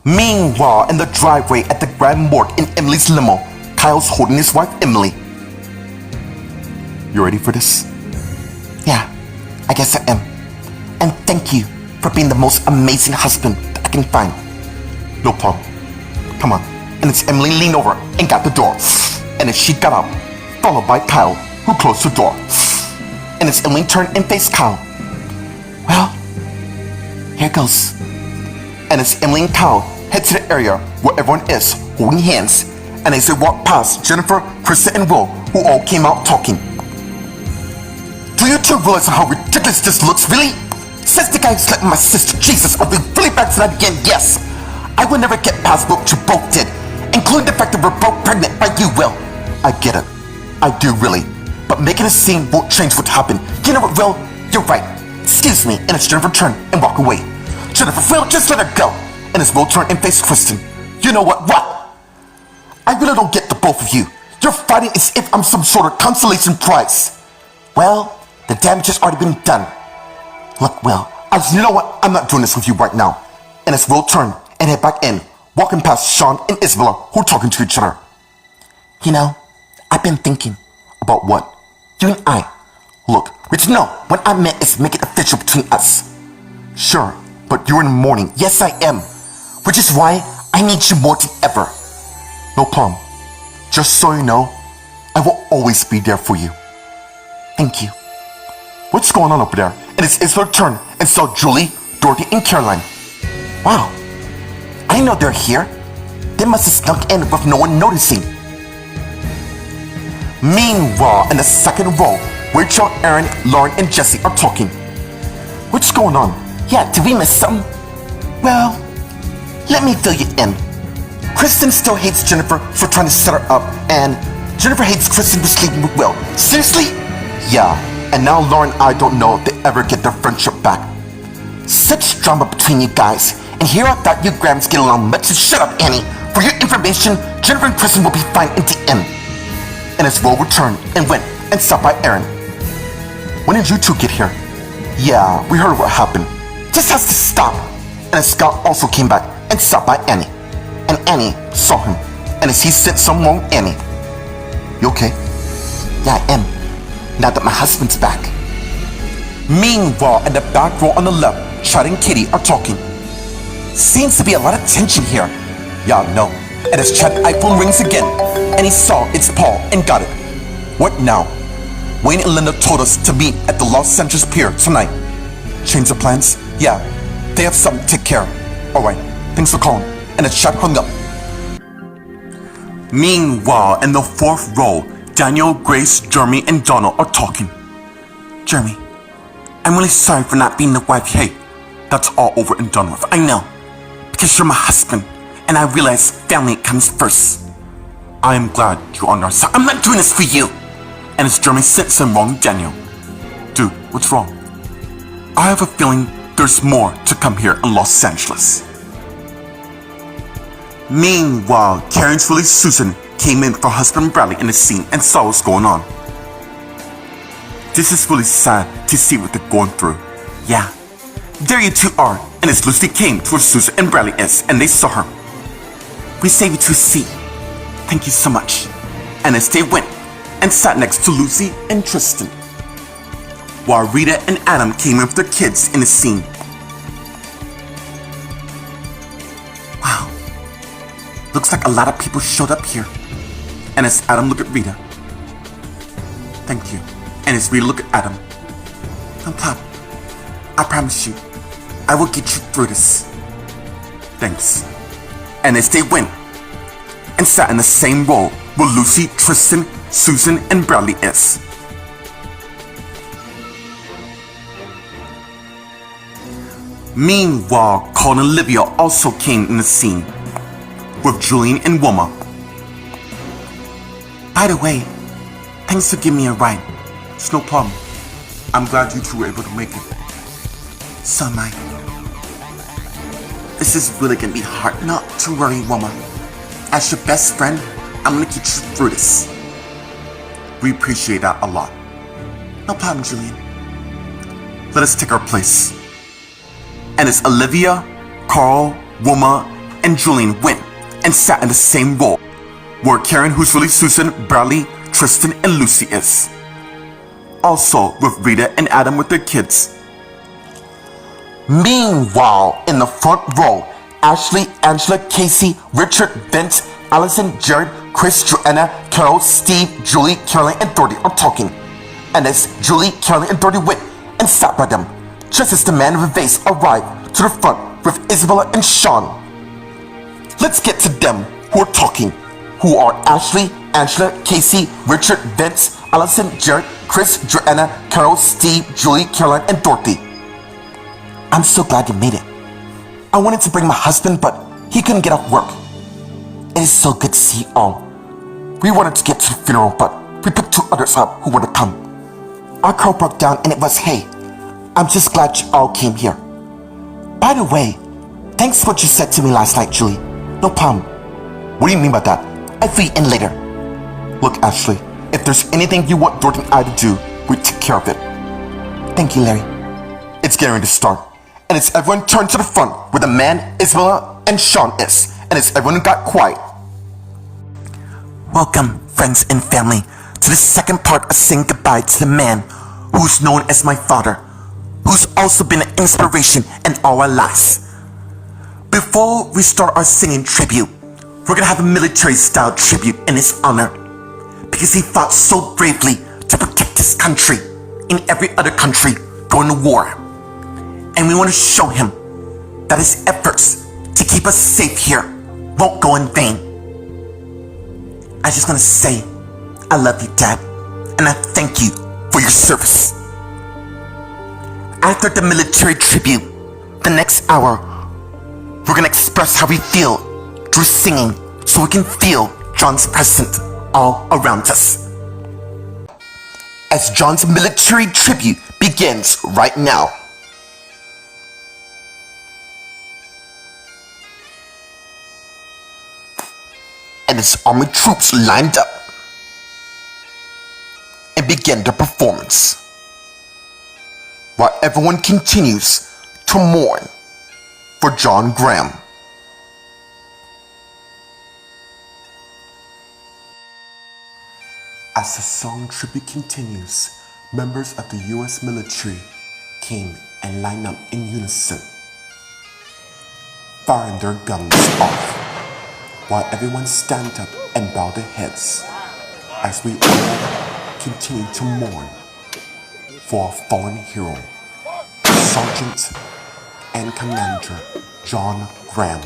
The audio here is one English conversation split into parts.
Meanwhile, in the driveway at the Grand Morgue in Emily's limo, Kyle's holding his wife, Emily. You ready for this? Yeah, I guess I am. And thank you for being the most amazing husband that I can find. No problem. Come on. And it's Emily leaned over and got the door. And as she got up, followed by Kyle, who closed the door. And as Emily turned and faced Kyle. Well, here goes. And as Emily and Kyle head to the area where everyone is holding hands, and as they walk past Jennifer, Krista, and Will, who all came out talking. Do you two realize how ridiculous this looks, really? Says the guy who slept with my sister. Jesus, are we really back to that again? Yes. I will never get past what you both did, including the fact that we're both pregnant by you, Will. I get it. I do really. But making a scene won't change what happened. You know what, Will? You're right. Excuse me. And it's Jennifer turn and walk away. Jennifer, Will, just let her go. And it's Will turn and face Kristen. You know what? What? I really don't get the both of you. You're fighting as if I'm some sort of consolation prize. Well, the damage has already been done. Look, Will, you know what? I'm not doing this with you right now. And it's Will turn and head back in, walking past Sean and Isabella, who are talking to each other. You know, I've been thinking about what? You and I. Look, Rich, no, what I meant is make it official between us. Sure, but you're in mourning. Yes, I am. Which is why I need you more than ever. No problem. Just so you know, I will always be there for you. Thank you. What's going on up there? And it's Isabel's turn and saw Julie, Dorothy, and Caroline. Wow. I know they're here. They must have snuck in with no one noticing. Meanwhile, in the second row, Rachel, Aaron, Lauren, and Jesse are talking. What's going on? Yeah, did we miss something? Well, let me fill you in. Kristen still hates Jennifer for trying to set her up, and Jennifer hates Kristen for sleeping with Will. Seriously? Yeah, and now Lauren and I don't know if they ever get their friendship back. Such drama between you guys, and here I thought you Grams get along much. So shut up, Annie. For your information, Jennifer and Kristen will be fine in the end. And as Will returned and went and stopped by Aaron. When did you two get here? Yeah, we heard what happened. This has to stop. And as Scott also came back and stopped by Annie. And Annie saw him. And as he said something wrong, Annie. You okay? Yeah, I am. Now that my husband's back. Meanwhile, in the back row on the left, Chad and Kitty are talking. Seems to be a lot of tension here. Yeah, no. And as Chad's iPhone rings again, and he saw it's Paul and got it. What now? Wayne and Linda told us to meet at the Los Angeles Pier tonight. Change the plans? Yeah, they have something to take care of. Alright, thanks for calling. And as Chad hung up. Meanwhile, in the fourth row, Daniel, Grace, Jeremy, and Donald are talking. Jeremy, I'm really sorry for not being the wife. Hey, that's all over and done with. I know. Because you're my husband, and I realize family comes first. I am glad you're on our side. I'm not doing this for you. And as Jeremy said something wrong, Daniel. Dude, what's wrong? I have a feeling there's more to come here in Los Angeles. Meanwhile, Karen's really Susan came in for husband Bradley in the scene and saw what's going on. This is really sad to see what they're going through. Yeah, there you two are. And as Lucy came to where Susan and Bradley is, and they saw her. We saved you to a seat. Thank you so much. And as they went and sat next to Lucy and Tristan, while Rita and Adam came in with their kids in the scene. Wow. Looks like a lot of people showed up here. And as Adam looked at Rita. Thank you. And as Rita looked at Adam. No problem. I promise you, I will get you through this. Thanks. And as they went and sat in the same row where Lucy, Tristan, Susan, and Bradley is. Meanwhile, Colin and Olivia also came in the scene with Julian and Wilma. By the way, thanks for giving me a ride. It's no problem. I'm glad you two were able to make it. So am I. This is really gonna be hard. Not to worry, Wilma. As your best friend, I'm gonna get you through this. We appreciate that a lot. No problem, Julian. Let us take our place. And it's Olivia, Carl, Wilma, and Julian went and sat in the same row where Karen, who's really Susan, Bradley, Tristan, and Lucy is. Also with Rita and Adam with their kids. Meanwhile, in the front row, Ashley, Angela, Casey, Richard, Vince, Allison, Jared, Chris, Joanna, Carol, Steve, Julie, Caroline, and Dorothy are talking. And as Julie, Caroline, and Dorothy went and sat by them, just as the man with the vase arrived to the front with Isabella and Sean. Let's get to them who are talking, who are Ashley, Angela, Casey, Richard, Vince, Allison, Jared, Chris, Joanna, Carol, Steve, Julie, Caroline, and Dorothy. I'm so glad you made it. I wanted to bring my husband, but he couldn't get off work. It is so good to see you all. We wanted to get to the funeral, but we picked 2 others up who were to come. Our car broke down and it was hay. I'm just glad you all came here. By the way, thanks for what you said to me last night, Julie. No problem. What do you mean by that? I'll fill you in later. Look, Ashley, if there's anything you want Dorothy and I to do, we take care of it. Thank you, Larry. It's getting ready to start. And it's everyone turned to the front where the man, Isabella, and Sean is. And it's everyone got quiet. Welcome, friends and family, to the second part of saying goodbye to the man who's known as my father, who's also been an inspiration in all our lives. Before we start our singing tribute, we're gonna have a military-style tribute in his honor, because he fought so bravely to protect his country in every other country going to war. And we want to show him that his efforts to keep us safe here won't go in vain. I just want to say, I love you, Dad, and I thank you for your service. After the military tribute, the next hour, we're going to express how we feel through singing so we can feel John's presence all around us. As John's military tribute begins right now. And his army troops lined up and begin their performance, while everyone continues to mourn for John Graham. As the song tribute continues, members of the U.S. military came and lined up in unison, firing their guns off, while everyone stand up and bow their heads as we all continue to mourn for our fallen hero, Sergeant and Commander John Graham.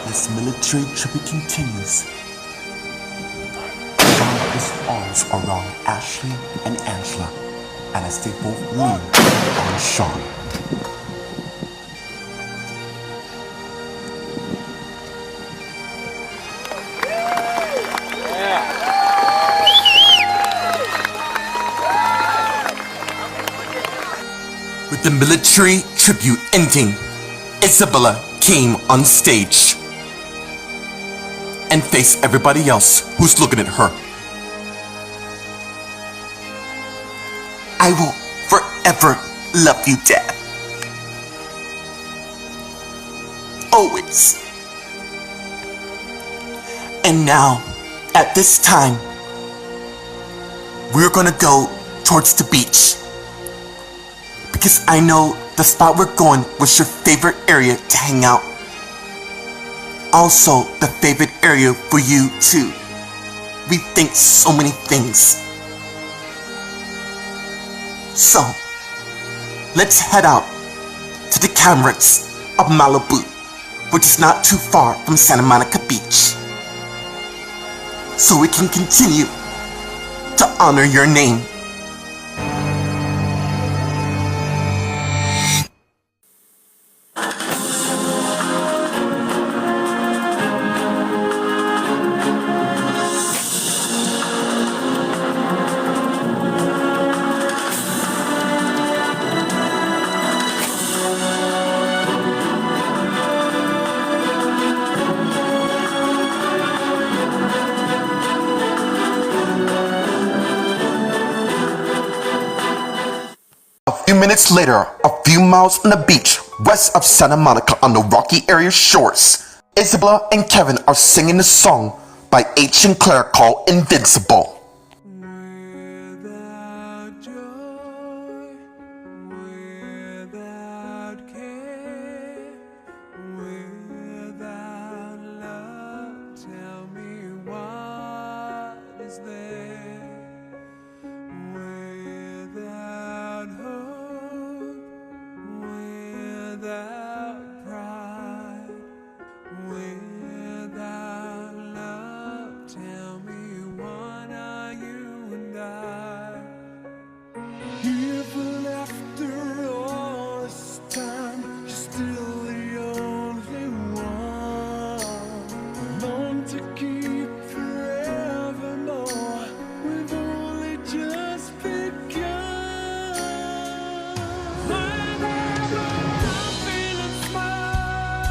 This military tribute continues. John put his arms around Ashley and Angela, and as they both lean on Sean. With the military tribute ending, Isabella came on stage and faced everybody else who's looking at her. I will forever love you, Dad. always. And now, at this time, we're gonna go towards the beach. Because I know the spot we're going was your favorite area to hang out. Also, the favorite area for you too. We think so many things. So, let's head out to the Camerons of Malibu, which is not too far from Santa Monica Beach, so we can continue to honor your name. A few minutes later, a few miles on the beach west of Santa Monica on the rocky area shores, Isabella and Kevin are singing the song by H. and Claire called Invincible. Without joy, without care, without love, tell me what is there? Without hope, without pride, without love, tell me what are you and I? Even after all this time, you're still the only one. Long to keep forevermore. We've only just begun. Whenever I'm feeling small,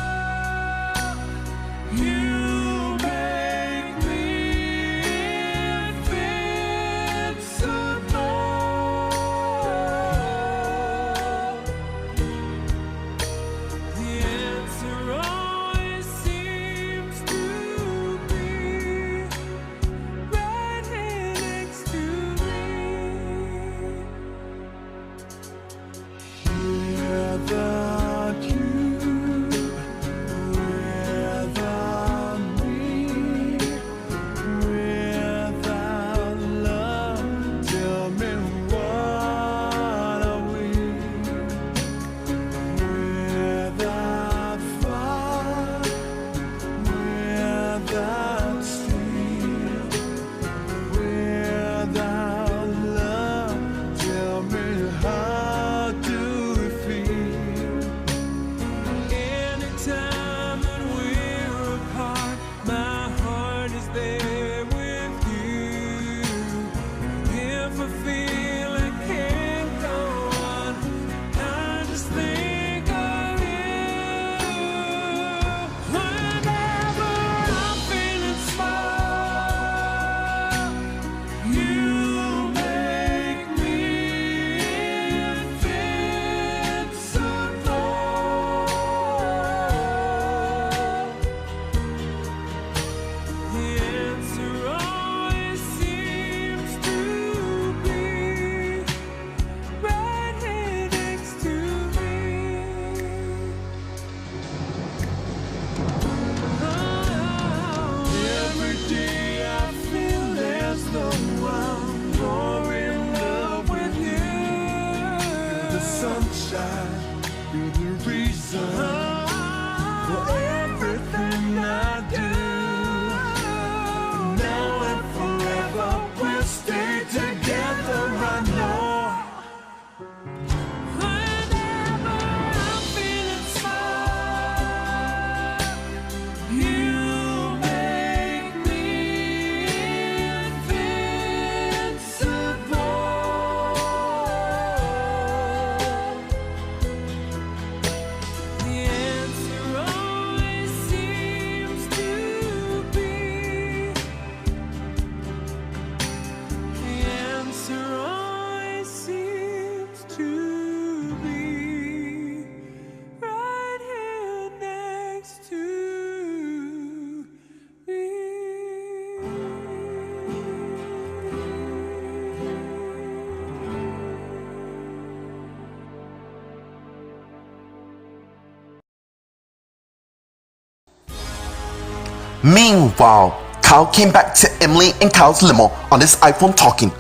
Meanwhile, Kyle came back to Emily and Kyle's limo on his iPhone talking.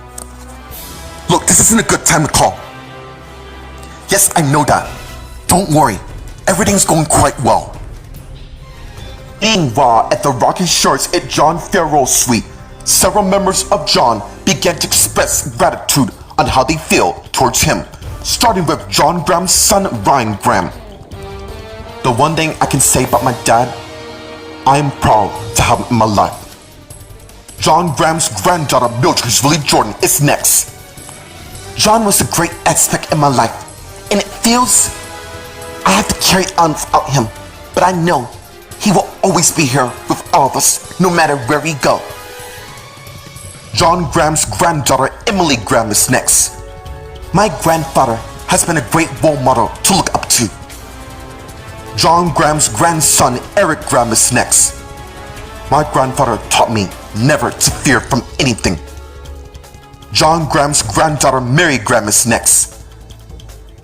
Look, this isn't a good time to call. Yes, I know that. Don't worry, everything's going quite well. Meanwhile, at the Rocky Shores at John Farrell's suite, several members of John began to express gratitude on how they feel towards him, starting with John Graham's son Ryan Graham. The one thing I can say about my dad, I am proud to have him in my life. John Graham's granddaughter Mildred Julie Jordan is next. John was a great aspect in my life, and it feels I have to carry on without him, but I know he will always be here with all of us, no matter where we go. John Graham's granddaughter Emily Graham is next. My grandfather has been a great role model to look up to. John Graham's grandson Eric Graham is next. My grandfather taught me never to fear from anything. John Graham's granddaughter Mary Graham is next.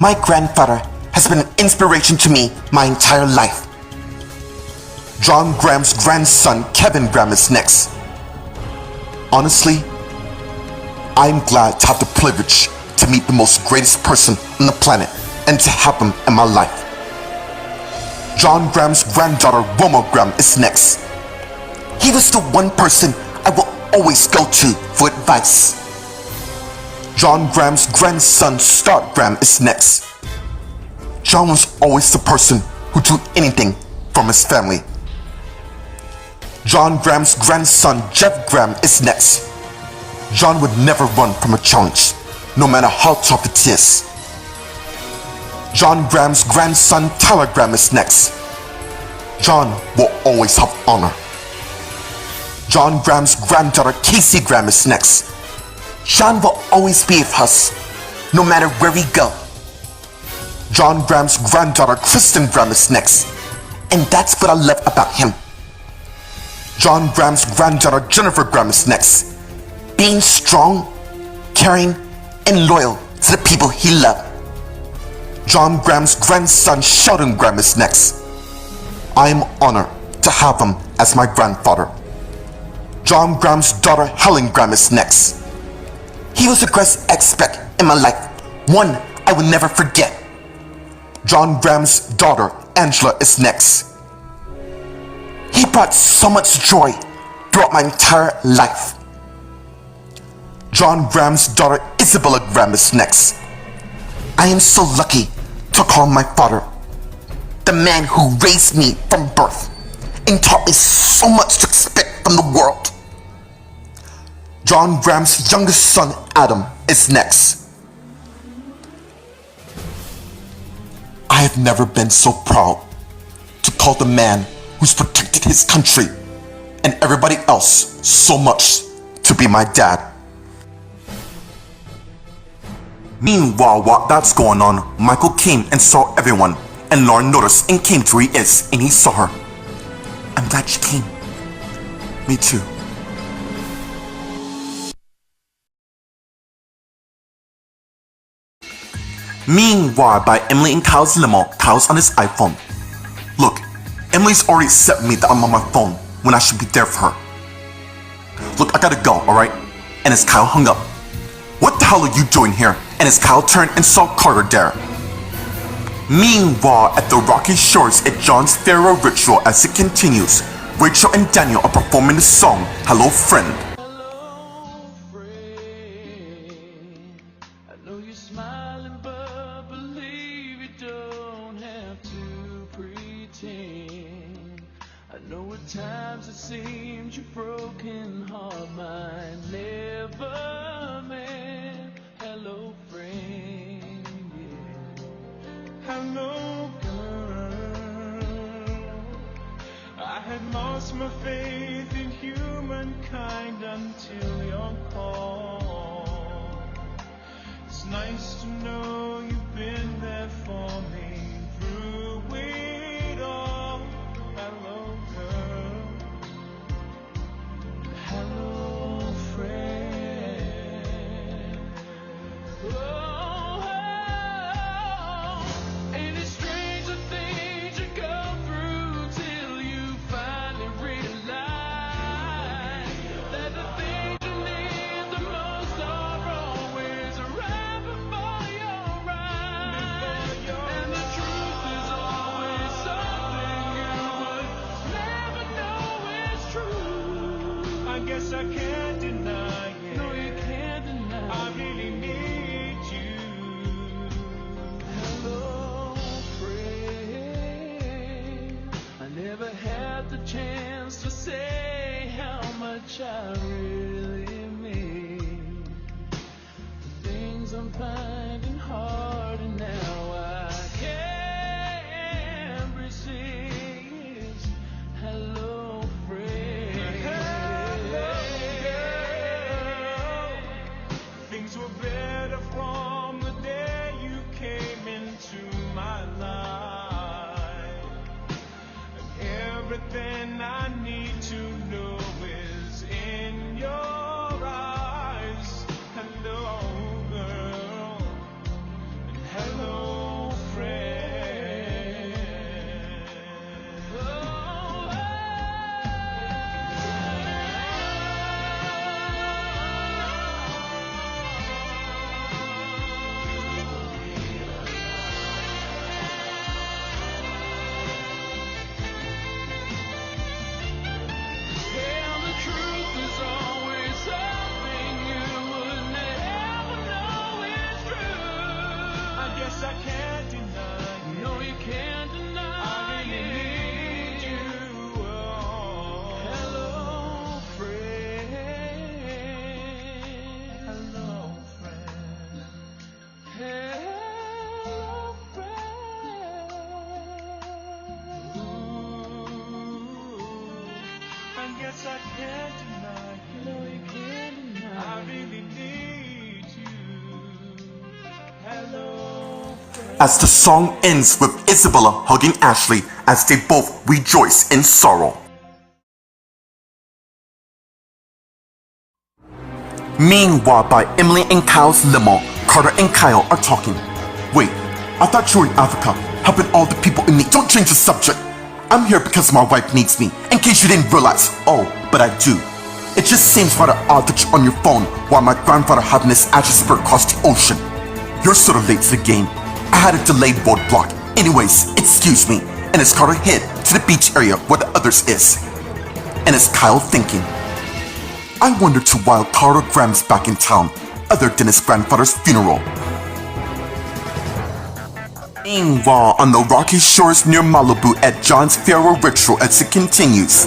My grandfather has been an inspiration to me my entire life. John Graham's grandson Kevin Graham is next. Honestly, I am glad to have the privilege to meet the most greatest person on the planet and to have him in my life. John Graham's granddaughter Roma Graham is next. He was the one person I will always go to for advice. John Graham's grandson Scott Graham is next. John was always the person who did anything from his family. John Graham's grandson Jeff Graham is next. John would never run from a challenge, no matter how tough it is. John Graham's grandson Tyler Graham is next. John will always have honor. John Graham's granddaughter Casey Graham is next. John will always be with us, no matter where we go. John Graham's granddaughter Kristen Graham is next, and that's what I love about him. John Graham's granddaughter Jennifer Graham is next, being strong, caring, and loyal to the people he loved. John Graham's grandson Sheldon Graham is next. I am honored to have him as my grandfather. John Graham's daughter Helen Graham is next. He was a great aspect in my life, one I will never forget. John Graham's daughter Angela is next. He brought so much joy throughout my entire life. John Graham's daughter Isabella Graham is next. I am so lucky to call my father, the man who raised me from birth and taught me so much to expect from the world. John Graham's youngest son Adam is next. I have never been so proud to call the man who's protected his country and everybody else so much to be my dad. Meanwhile, while that's going on, Michael came and saw everyone, and Lauren noticed and came to where he is, and he saw her. I'm glad she came. Me too. Meanwhile, by Emily and Kyle's limo, Kyle's on his iPhone. Look, Emily's already sent me that I'm on my phone when I should be there for her. Look, I gotta go, alright? And as Kyle hung up, what the hell are you doing here? And as Kyle turned and saw Carter there. Meanwhile, at the Rocky Shores at John's farewell ritual as it continues, Rachel and Daniel are performing the song, Hello Friend. Hello, friend. I know you're smiling, but believe you don't have to pretend. I know at times it seems your broken heart might never mend. Hello, friend. Yeah. Hello, girl. I had lost my faith in humankind until your call. It's nice to know you've been there for me through it all. Hello, girl. Hello, friend. Oh, and it's strange the things you go through till you finally realize get the chance to say how much I really mean the things I'm finding hard, and now I can't resist. Hello, friend. Hello, girl. Things were better from the day you came into my life. Everything I need to know is in your eyes. Hello, girl, and hello, friend. Oh, Tell the truth is always something you would never know is true. I guess I can't deny it. No, you can't deny I really need you. Oh. Hello, friend. Hello, friend. Hello, friend. I guess I can't deny it. No, you can't deny I really need you. Hello, friend. As the song ends with Isabella hugging Ashley as they both rejoice in sorrow. Meanwhile, by Emily and Kyle's limo, Carter and Kyle are talking. Wait, I thought you were in Africa, helping all the people in need. Don't change the subject. I'm here because my wife needs me, in case you didn't realize. Oh, but I do. It just seems rather odd that you're on your phone while my grandfather having his ashes spread across the ocean. You're sort of late to the game. I had a delayed roadblock. Anyways, excuse me. And as Carter head to the beach area where the others is. And as Kyle thinking, I wonder too why Carter Graham's back in town, other than his grandfather's funeral. Meanwhile, on the rocky shores near Malibu at John's farewell ritual as it continues,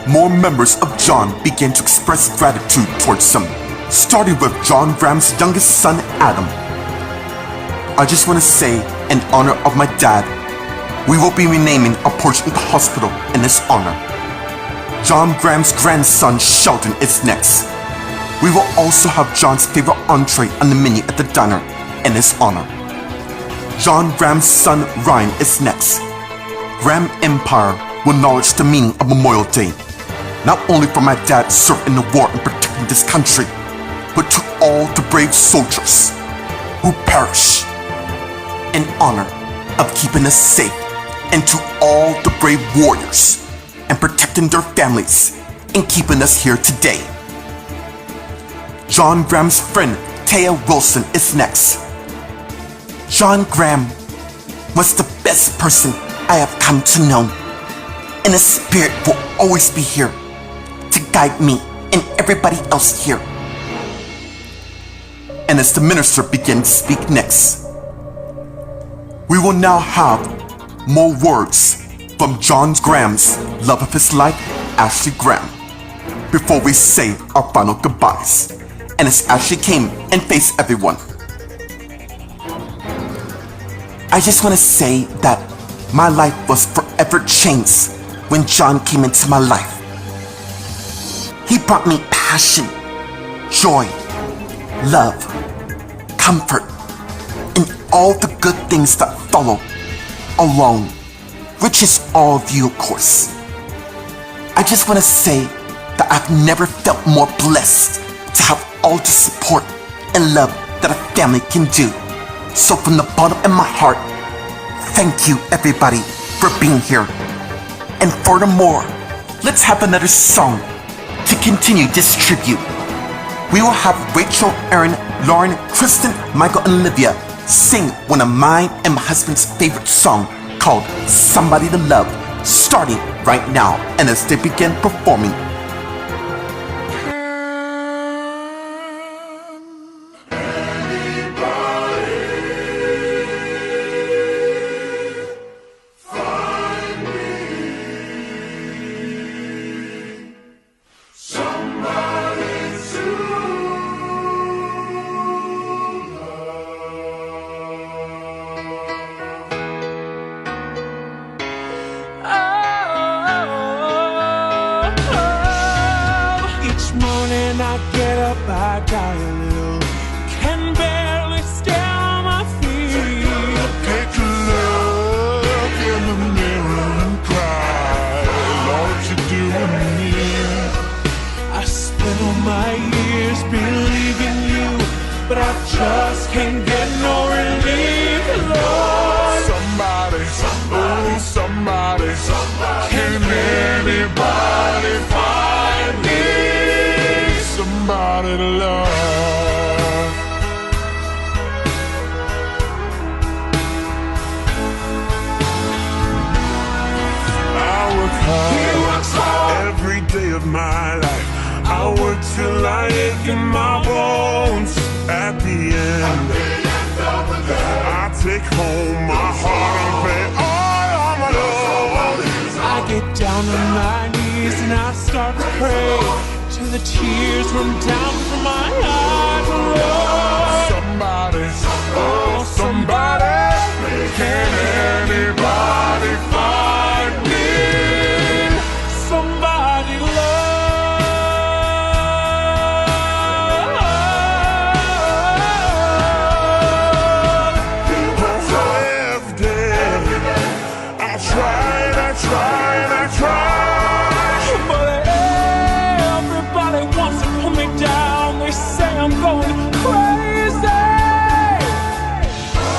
more members of John begin to express gratitude towards him, starting with John Graham's youngest son, Adam. I just want to say, in honor of my dad, we will be renaming a portion of the hospital in his honor. John Graham's grandson, Sheldon, is next. We will also have John's favorite entree on the menu at the diner in his honor. John Graham's son, Ryan, is next. Graham Empire will acknowledge the meaning of Memorial Day, not only for my dad served in the war and protecting this country, but to all the brave soldiers who perish in honor of keeping us safe, and to all the brave warriors and protecting their families and keeping us here today. John Graham's friend, Taya Wilson, is next. John Graham was the best person I have come to know, and his spirit will always be here to guide me and everybody else here. And as the minister begins to speak next, we will now have more words from John Graham's love of his life, Ashley Graham, before we say our final goodbyes. And as Ashley came and faced everyone, I just want to say that my life was forever changed when John came into my life. He brought me passion, joy, love, comfort, and all the good things that follow along, which is all of you, of course. I just want to say that I've never felt more blessed to have all the support and love that a family can do. So from the bottom of my heart, thank you everybody for being here. And furthermore, let's have another song to continue this tribute. We will have Rachel, Aaron, Lauren, Kristen, Michael, and Olivia sing one of mine and my husband's favorite song called Somebody to Love, starting right now. And as they begin performing, like I a little, can barely stand on my feet. Take a look in the mirror and cry, Lord, what you doing to me? I spent all my years believing you, but I just can't get no relief, Lord. Somebody, oh somebody, can anybody find me somebody to love? I work hard every day of my life. I work till I ache in my bones. At the end I take home my heart and pay all of my loans. I get down on my knees and I start to pray till the tears run down from my eyes. Lord, Somebody, oh somebody, can anybody find me somebody love. every day? I try and I try. But everybody wants to pull me down. They say I'm going crazy.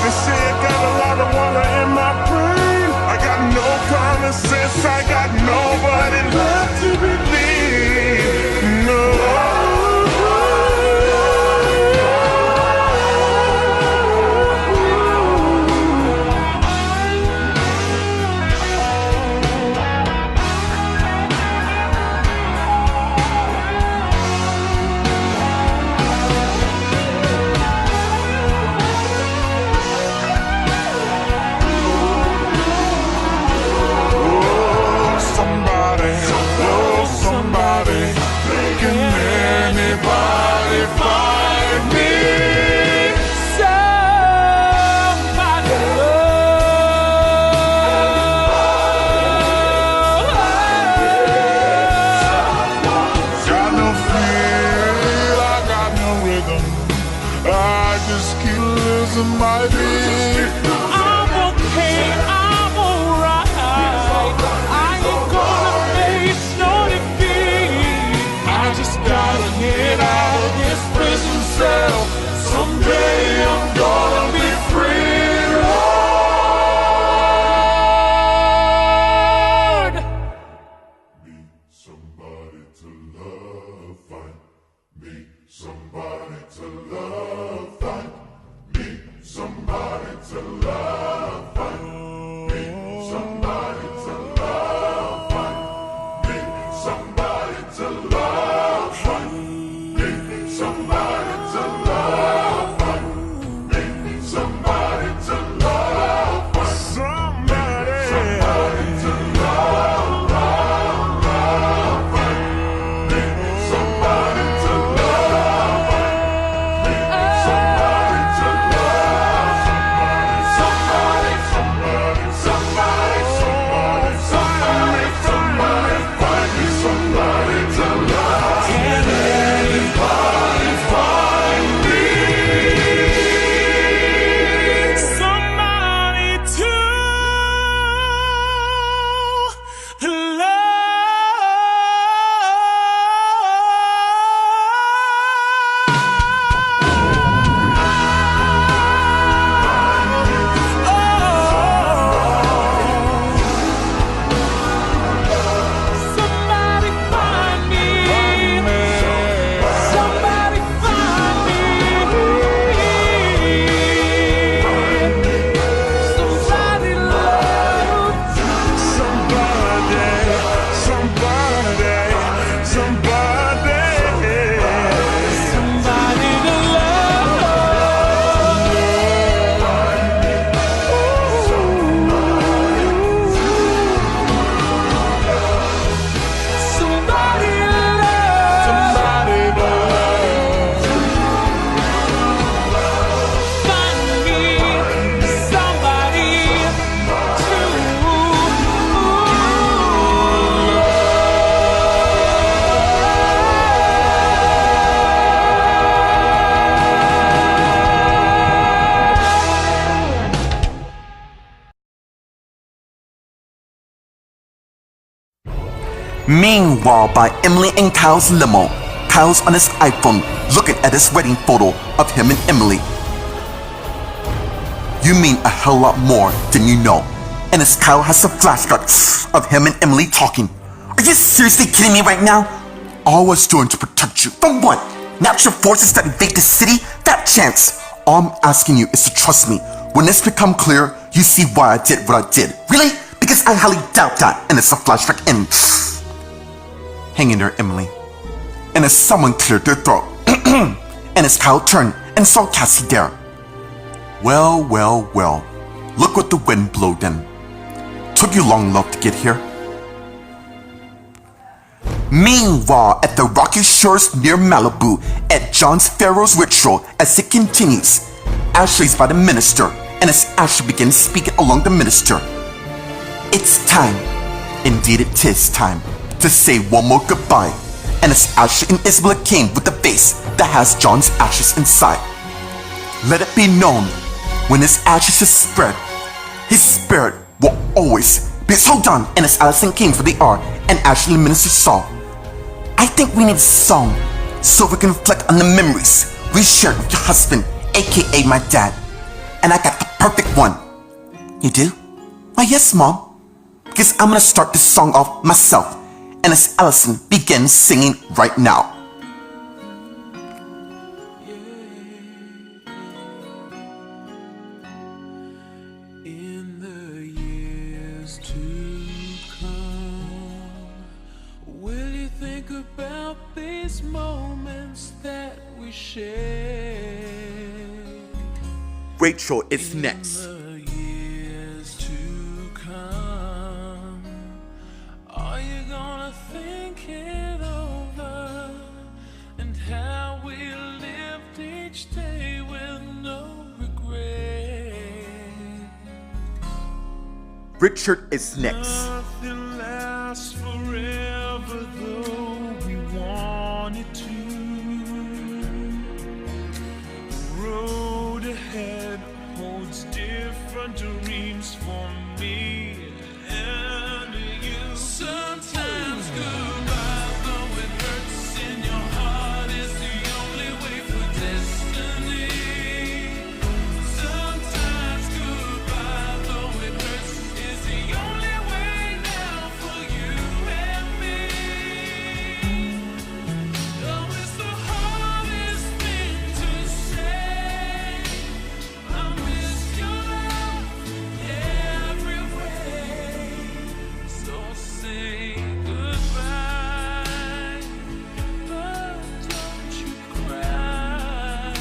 They say I got a lot of water in my brain. I got no common sense. I got nobody left to believe. No. My beat. I'm okay, I'm alright. I ain't gonna face no defeat. I just gotta get out of this prison cell. Someday I'm gonna be free, Lord. Need somebody to love, find me somebody to love, find me somebody Meanwhile, by Emily and Kyle's limo, Kyle's on his iPhone looking at his wedding photo of him and Emily. You mean a hell lot more than you know. And as Kyle has a flashback of him and Emily talking. Are you seriously kidding me right now? All I was doing to protect you. From what? Natural forces that invade the city? That chance. All I'm asking you is to trust me. When this become clear, you see why I did what I did. Really? Because I highly doubt that. And it's a flashback and hang in there, Emily. And as someone cleared their throat. And as Kyle turned and saw Cassie there. Well, well, well. Look what the wind blew then. Took you long enough to get here. Meanwhile, at the rocky shores near Malibu, at John's Pharaoh's ritual, as it continues, Ashley's by the minister, and as Ashley begins speaking along the minister, it's time, indeed it is time, to say one more goodbye. And as Ashley and Isabella came with the vase that has John's ashes inside, let it be known, when his ashes is spread, his spirit will always be. Hold on, and as Allison came for the hour, and Ashley and the minister saw, I think we need a song so we can reflect on the memories we shared with your husband, aka my dad. And I got the perfect one. You do? Why yes, Mom. Because I'm gonna start this song off myself. And as Allison begins singing right now. In the years to come, will you think about these moments that we shared? Rachel is next. In the years to come, are you gonna think it over and how we lived each day with no regret? Richard is next. Nothing lasts forever, though we want it to. The road ahead holds different dreams for me and you. Sometimes goodbye, though it hurts in your heart, is the only way for destiny. Sometimes goodbye, though it hurts, is the only way now for you and me. Oh, it's the hardest thing to say. I miss your love every way. So say goodbye, but don't you cry,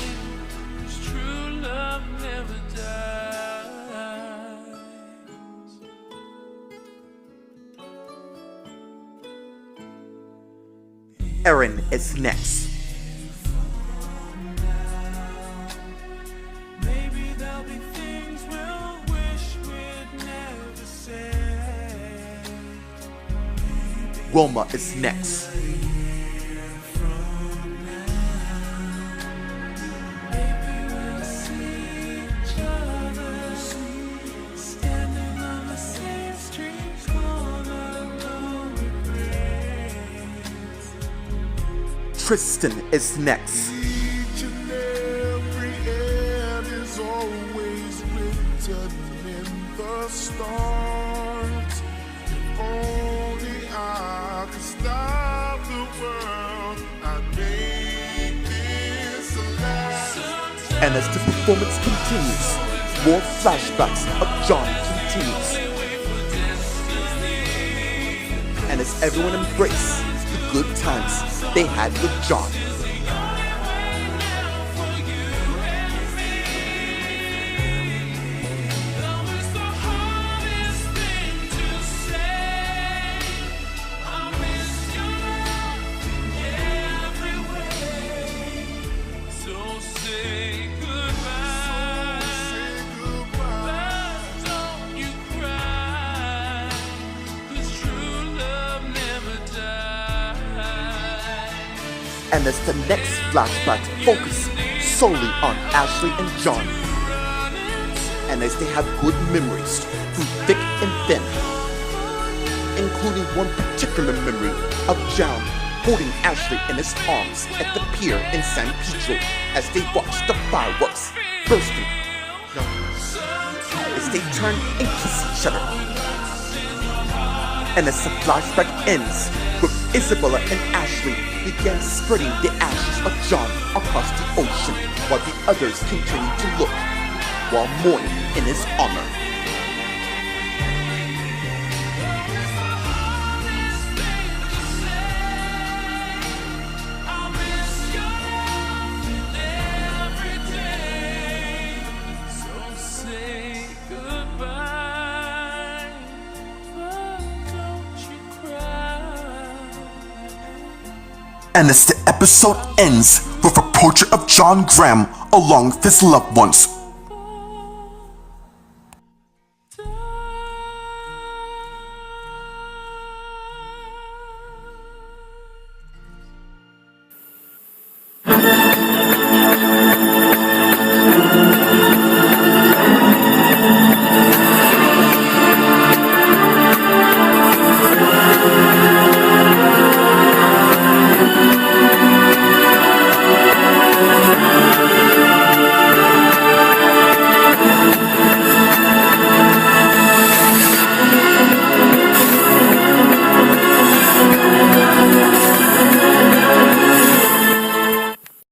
'cause true love never dies. Erin is next. Maybe there'll be things we'll wish we'd never said. Roma is next. Maybe we'll see each other standing on the same street corner, no regrets. Tristan is next. Each and every end is always written in the stars. If only I could stop the world, I'd make this last. And as the performance continues, more flashbacks of John continues. And as everyone embraces the good times they had with John. And as the next flashback focus solely on Ashley and John. And as they have good memories through thick and thin. including one particular memory of John holding Ashley in his arms at the pier in San Pedro as they watched the fireworks bursting as they turn and kiss each other. And as the flashback ends with Isabella and Ashley began spreading the ashes of John across the ocean while the others continued to look while mourning in his honor. And as the episode ends with a portrait of John Graham along with his loved ones